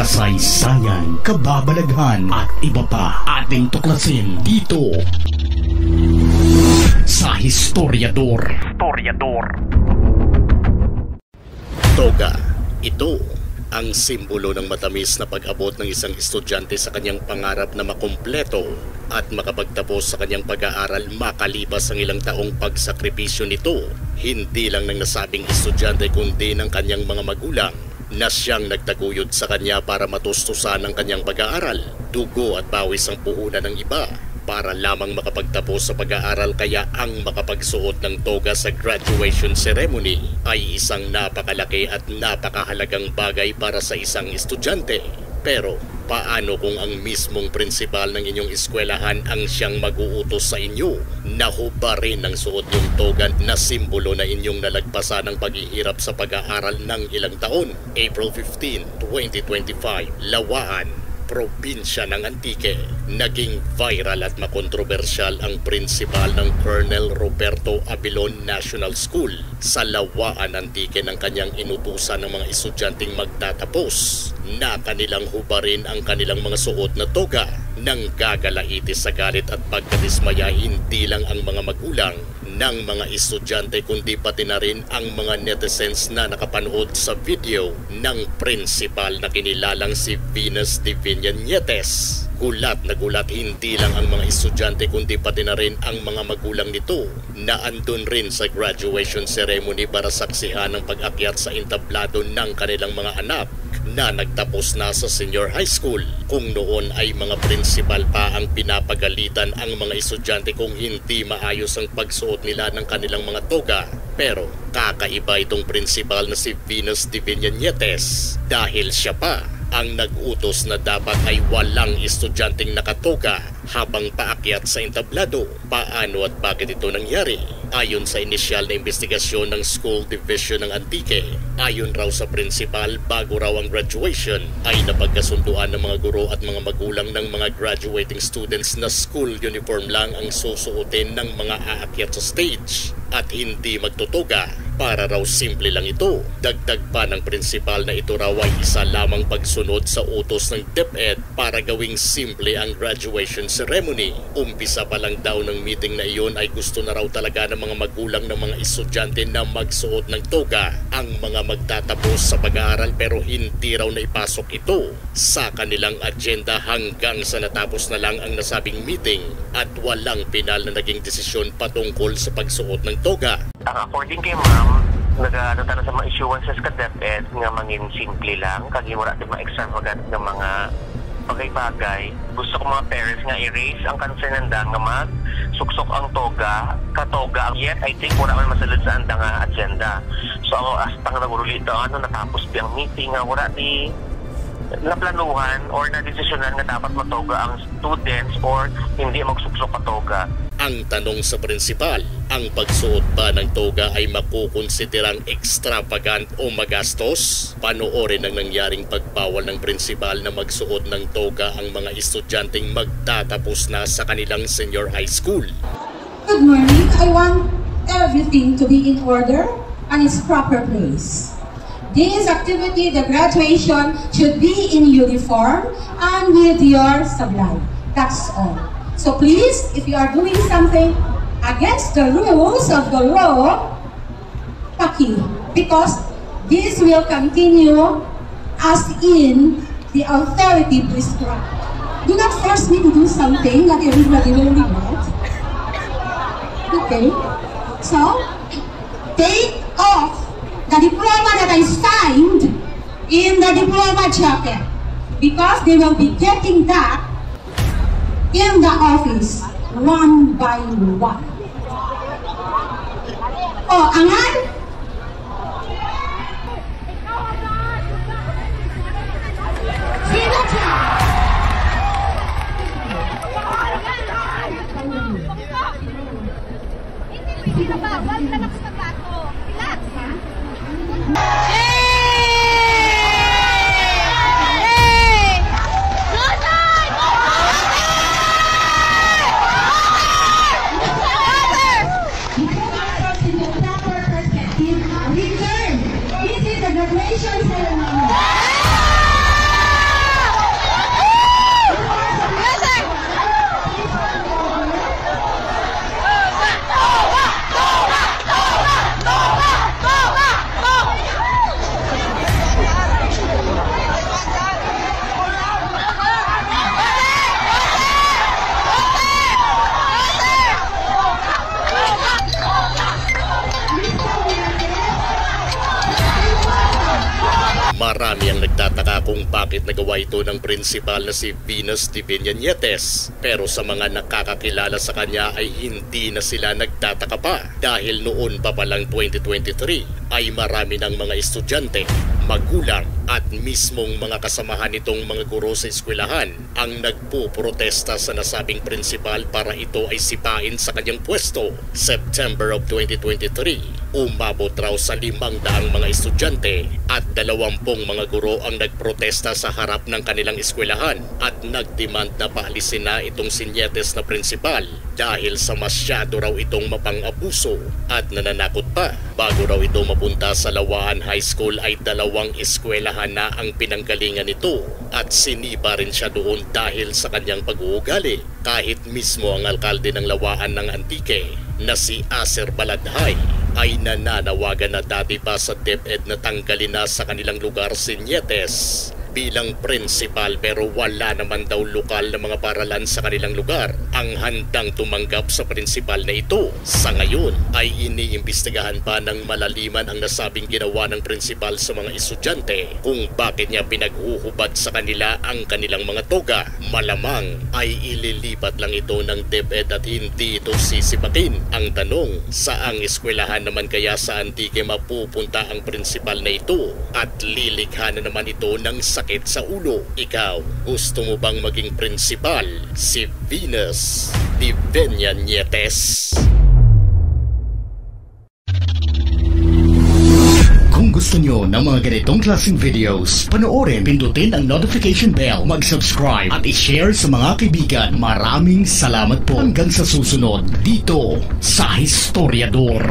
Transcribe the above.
kasaysayan, kababalaghan at iba pa ating tuklasin dito sa Historiador. Toga, ito ang simbolo ng matamis na pag-abot ng isang estudyante sa kanyang pangarap na makumpleto at makapagtapos sa kanyang pag-aaral makalipas ang ilang taong pagsakripisyo nito. Hindi lang ng nasabing estudyante kundi ng kanyang mga magulang na siyang nagtaguyod sa kanya para matustusan ang kanyang pag-aaral. Dugo at pawis ang puhunan ng iba para lamang makapagtapos sa pag-aaral, kaya ang makapagsuot ng toga sa graduation ceremony ay isang napakalaki at napakahalagang bagay para sa isang estudyante. Pero paano kung ang mismong prinsipal ng inyong eskwelahan ang siyang mag-uutos sa inyo? Nahubarin ng suot yung toga na simbolo na inyong nalagpasan ng paghihirap sa pag-aaral ng ilang taon. April 15, 2025, Lawaan, probinsya ng Antique. Naging viral at makontrobersyal ang prinsipal ng Colonel Roberto Abilon National School sa Lawaan, Antique ng kanyang inutusan ng mga estudyanteng magtatapos na kanilang hubarin ang kanilang mga suot na toga. Nang gagalaitis sa galit at pagkadismaya hindi lang ang mga magulang ng mga estudyante kundi pati na rin ang mga netizens na nakapanood sa video ng prinsipal na kinilalang si Venus Divina Nietes. Gulat na gulat hindi lang ang mga estudyante kundi pati na rin ang mga magulang nito na andun rin sa graduation ceremony para saksihan ng pag-akyat sa entablado ng kanilang mga anak na nagtapos na sa senior high school. Kung noon ay mga prinsipal pa ang pinapagalitan ang mga estudyante kung hindi maayos ang pagsuot nila ng kanilang mga toga. Pero kakaiba itong prinsipal na si Venus Divina Nietes dahil siya pa ang nag-utos na dapat ay walang estudyanteng nakatoga habang paakyat sa entablado. Paano at bakit ito nangyari? Ayon sa inisyal na investigasyon ng School Division ng Antique, ayon raw sa principal, bago raw ang graduation ay napagkasunduan ng mga guro at mga magulang ng mga graduating students na school uniform lang ang susuotin ng mga aakyat sa stage at hindi magtutoga. Para raw simple lang ito. Dagdag pa ng principal na ito raw ay isa lamang pagsunod sa utos ng DepEd para gawing simple ang graduation ceremony. Umpisa pa lang daw ng meeting na iyon ay gusto na raw talaga ng mga magulang ng mga estudyante na magsuot ng toga ang mga magtatapos sa pag-aaral, pero hindi raw naipasok ito sa kanilang agenda hanggang sa natapos na lang ang nasabing meeting at walang pinal na naging desisyon patungkol sa pagsuot ng toga. According kay ma'am, nag-ano tayo sa mga issuances ka DepEd nga mangin simple lang, kagi wala din mga extravagant ng mga bagay-bagay. Gusto ko mga parents nga i-raise ang concernanda nga mag-suksok ang toga, katoga. Yet, I think wala man masalud sa anda nga agenda. So, ako astang nagululi ito, natapos biyang meeting nga wala di naplanuhan or na-desisyonan nga dapat matoga ang students or hindi magsuksok katoga. Ang tanong sa prinsipal, ang pagsuot ba ng toga ay makukonsiderang extravagant o magastos? Panoorin ang nangyaring pagbawal ng prinsipal na magsuot ng toga ang mga estudyanteng magtatapos na sa kanilang senior high school. Good morning. I want everything to be in order and its proper place. This activity, the graduation, should be in uniform and with your sublime. That's all. So please, if you are doing something against the rules of the law, paki, because this will continue as in the authority prescribed. Do not force me to do something that everybody will regret. Okay? So, take off the diploma that I signed in the diploma jacket, because they will be getting that in the office, one by one. Oh, angan? Sino siya? Hindi na bawal na nakasabato. Relax, ha? Marami ang nagtataka kung bakit nagawa ito ng prinsipal na si Venus Divina Nietes. Pero sa mga nakakakilala sa kanya ay hindi na sila nagtataka pa dahil noon pa palang 2023 ay marami ng mga estudyante, magulang at mismong mga kasamahan nitong mga guro sa eskwelahan ang nagpuprotesta sa nasabing prinsipal para ito ay sipain sa kanyang pwesto. September of 2023, umabot raw sa 500 mga estudyante at 20 mga guro ang nagprotesta sa harap ng kanilang eskwelahan at nagdemand na paalisin na itong si Nietes na prinsipal dahil sa masyado raw itong mapang-abuso at nananakot pa. Bago raw ito mapunta sa Lawaan High School ay 2 eskwelahan na ang pinanggalingan nito at siniba rin siya doon dahil sa kanyang pag-uugali. Kahit mismo ang alkalde ng Lawaan ng Antique na si Aser Baladhay ay nananawagan na dati pa sa DepEd na tanggalin na sa kanilang lugar si Nietes bilang principal, pero wala naman daw lokal na mga paralan sa kanilang lugar ang handang tumanggap sa principal na ito. Sa ngayon ay iniimbestigahan pa ng malaliman ang nasabing ginawa ng principal sa mga estudyante kung bakit niya pinaghuhubad sa kanila ang kanilang mga toga. Malamang ay ililipat lang ito ng DepEd at hindi ito sisipakin. Ang tanong, saang eskwelahan naman kaya sa Antique mapupunta ang principal na ito at lilikha na naman ito ng sakit sa ulo? Ikaw, gusto mo bang maging principal si Venus Divina Nietes? Kung gusto nyo ng mga ganitong klaseng videos, panoorin, pindutin ang notification bell, mag-subscribe at i-share sa mga kaibigan. Maraming salamat po. Hanggang sa susunod dito sa Historiador.